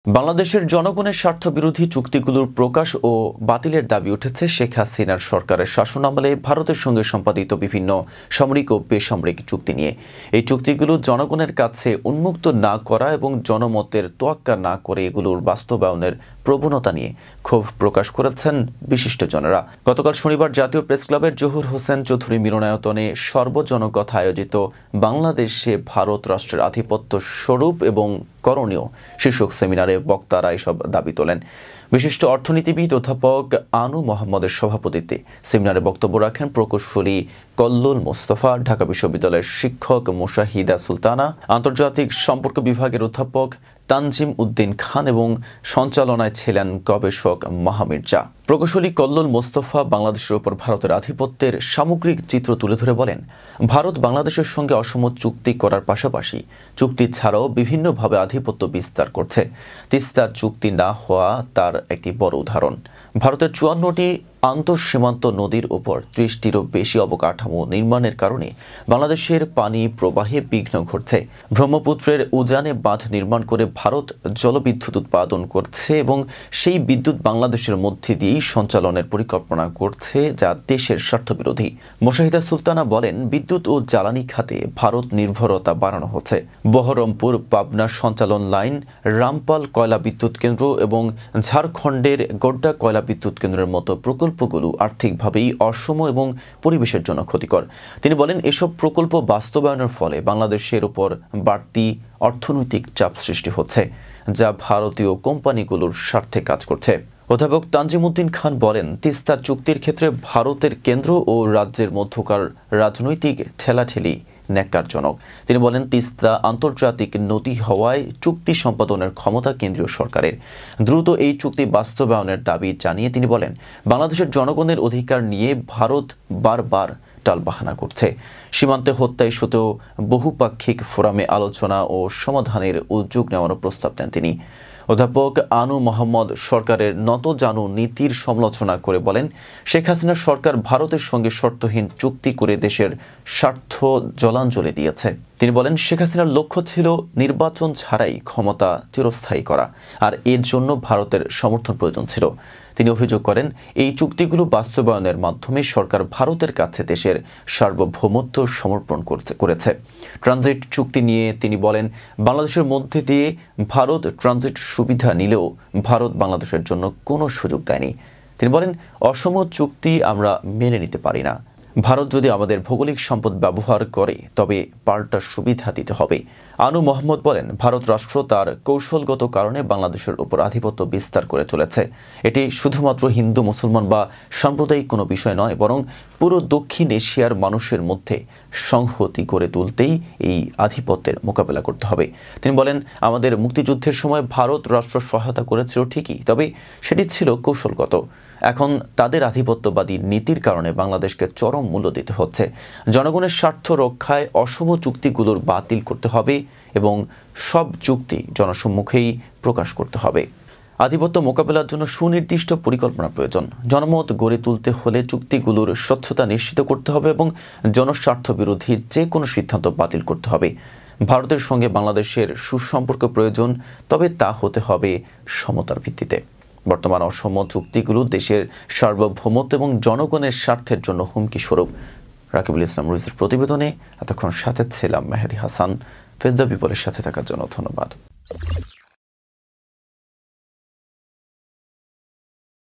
বাংলাদেশের জনগণের স্বার্থবিরোধী চুক্তিগুলোর প্রকাশ ও বাতিলের দাবি উঠেছে শেখ হাসিনার সরকারের শাসনামলে ভারতের সঙ্গে সম্পাদিত বিভিন্ন সামরিক ও বেসামরিক চুক্তি নিয়ে। এই চুক্তিগুলো জনগণের কাছে উন্মুক্ত না করা এবং জনমতের তোয়াক্কা না করে এগুলোর বাস্তবায়নের প্রবণতা নিয়ে ক্ষোভ প্রকাশ করেছেন বিশিষ্টজনেরা। গতকাল শনিবার জাতীয় প্রেসক্লাবের জহুর হোসেন চৌধুরী মিলনায়তনে সর্বজনকথা আয়োজিত বাংলাদেশে ভারত রাষ্ট্রের আধিপত্য স্বরূপ এবং করণীয় শীর্ষক সেমিনারে বক্তারা এসব দাবি তোলেন। বিশিষ্ট অর্থনীতিবিদ অধ্যাপক আনু মোহাম্মদের সভাপতিত্বে সেমিনারে বক্তব্য রাখেন প্রকৌশলী কল্লোল মোস্তফা, ঢাকা বিশ্ববিদ্যালয়ের শিক্ষক মুশাহিদা সুলতানা, আন্তর্জাতিক সম্পর্ক বিভাগের অধ্যাপক তানজিম উদ্দিন খান এবং সঞ্চালনায় ছিলেন গবেষক মাহমির্জা। প্রকৌশলী কল্লোল মোস্তফা বাংলাদেশের উপর ভারতের আধিপত্যের সামগ্রিক চিত্র তুলে ধরে বলেন, ভারত বাংলাদেশের সঙ্গে অসম চুক্তি করার পাশাপাশি চুক্তি ছাড়াও বিভিন্নভাবে আধিপত্য বিস্তার করছে। তিস্তার চুক্তি না হওয়া তার একটি বড় উদাহরণ। ভারতের ৫৪টি আন্তঃসীমান্ত নদীর উপর ৩০টিরও বেশি অবকাঠামো নির্মাণের কারণে বাংলাদেশের পানি প্রবাহে বিঘ্ন ঘটছে। ব্রহ্মপুত্রের উজানে বাঁধ নির্মাণ করে ভারত জলবিদ্যুৎ উৎপাদন করছে এবং সেই বিদ্যুৎ বাংলাদেশের মধ্যে দিয়েই সঞ্চালনের পরিকল্পনা করছে, যা দেশের স্বার্থবিরোধী। মুশাহিদা সুলতানা বলেন, বিদ্যুৎ ও জ্বালানি খাতে ভারত নির্ভরতা বাড়ানো হচ্ছে। বহরমপুর পাবনা সঞ্চালন লাইন, রামপাল কয়লা বিদ্যুৎ কেন্দ্র এবং ঝাড়খণ্ডের গোড্ডা কয়লা বিদ্যুৎ কেন্দ্রের মতো প্রকল্পগুলো আর্থিকভাবেই অসম এবং পরিবেশের জন্য ক্ষতিকর। তিনি বলেন, এসব প্রকল্প বাস্তবায়নের ফলে বাংলাদেশের উপর বাড়তি অর্থনৈতিক চাপ সৃষ্টি হচ্ছে, যা ভারতীয় কোম্পানিগুলোর স্বার্থে কাজ করছে। অধ্যাপক তানজিম উদ্দিন খান বলেন, তিস্তা চুক্তির ক্ষেত্রে ভারতের কেন্দ্র ও রাজ্যের মধ্যকার রাজনৈতিক ঠেলাঠেলি ন্যাক্কারজনক। তিনি বলেন, তিস্তা আন্তর্জাতিক নদী হওয়ায় চুক্তি সম্পাদনের ক্ষমতা কেন্দ্রীয় সরকারের। দ্রুত এই চুক্তি বাস্তবায়নের দাবি জানিয়ে তিনি বলেন, বাংলাদেশের জনগণের অধিকার নিয়ে ভারত বারবার টালবাহানা করছে। সীমান্তে হত্যা ইস্যুতেও বহুপাক্ষিক ফোরামে আলোচনা ও সমাধানের উদ্যোগ নেওয়ারও প্রস্তাব দেন তিনি। অধ্যাপক আনু মোহাম্মদ সরকারের নতজানু নীতির সমালোচনা করে বলেন, শেখ হাসিনার সরকার ভারতের সঙ্গে শর্তহীন চুক্তি করে দেশের স্বার্থ জলাঞ্জলি দিয়েছে। তিনি বলেন, শেখ হাসিনার লক্ষ্য ছিল নির্বাচন ছাড়াই ক্ষমতা চিরস্থায়ী করা, আর এর জন্য ভারতের সমর্থন প্রয়োজন ছিল। তিনি অভিযোগ করেন, এই চুক্তিগুলো বাস্তবায়নের মাধ্যমে সরকার ভারতের কাছে দেশের সার্বভৌমত্ব সমর্পণ করেছে। ট্রানজিট চুক্তি নিয়ে তিনি বলেন, বাংলাদেশের মধ্যে দিয়ে ভারত ট্রানজিট সুবিধা নিলেও ভারত বাংলাদেশের জন্য কোনো সুযোগ দেয়নি। তিনি বলেন, অসম চুক্তি আমরা মেনে নিতে পারি না। ভারত যদি আমাদের ভৌগোলিক সম্পদ ব্যবহার করে তবে পাল্টা সুবিধা দিতে হবে। আনু মোহাম্মদ বলেন, ভারত রাষ্ট্র তার কৌশলগত কারণে বাংলাদেশের উপর আধিপত্য বিস্তার করে চলেছে। এটি শুধুমাত্র হিন্দু মুসলমান বা সাম্প্রদায়িক কোনো বিষয় নয়, বরং পুরো দক্ষিণ এশিয়ার মানুষের মধ্যে সংহতি গড়ে তুলতেই এই আধিপত্যের মোকাবেলা করতে হবে। তিনি বলেন, আমাদের মুক্তিযুদ্ধের সময় ভারত রাষ্ট্র সহায়তা করেছিল ঠিকই, তবে সেটি ছিল কৌশলগত। এখন তাদের আধিপত্যবাদী নীতির কারণে বাংলাদেশকে চরম মূল্য দিতে হচ্ছে। জনগণের স্বার্থ রক্ষায় অসম চুক্তিগুলোর বাতিল করতে হবে এবং সব চুক্তি জনসম্মুখেই প্রকাশ করতে হবে। আধিপত্য মোকাবেলার জন্য সুনির্দিষ্ট পরিকল্পনা প্রয়োজন। জনমত গড়ে তুলতে হলে চুক্তিগুলোর স্বচ্ছতা নিশ্চিত করতে হবে এবং জনস্বার্থ বিরোধী যে কোনো সিদ্ধান্ত বাতিল করতে হবে। ভারতের সঙ্গে বাংলাদেশের সুসম্পর্ক প্রয়োজন, তবে তা হতে হবে সমতার ভিত্তিতে। বর্তমান অসম চুক্তিগুলো দেশের সার্বভৌমত্ব এবং জনগণের স্বার্থের জন্য হুমকি স্বরূপ। রাকিবুল ইসলাম রুইজের প্রতিবেদনে এতক্ষণ সাথে ছিলাম মেহেদি হাসান। ফেস দ্য পিপলের সাথে থাকার জন্য ধন্যবাদ।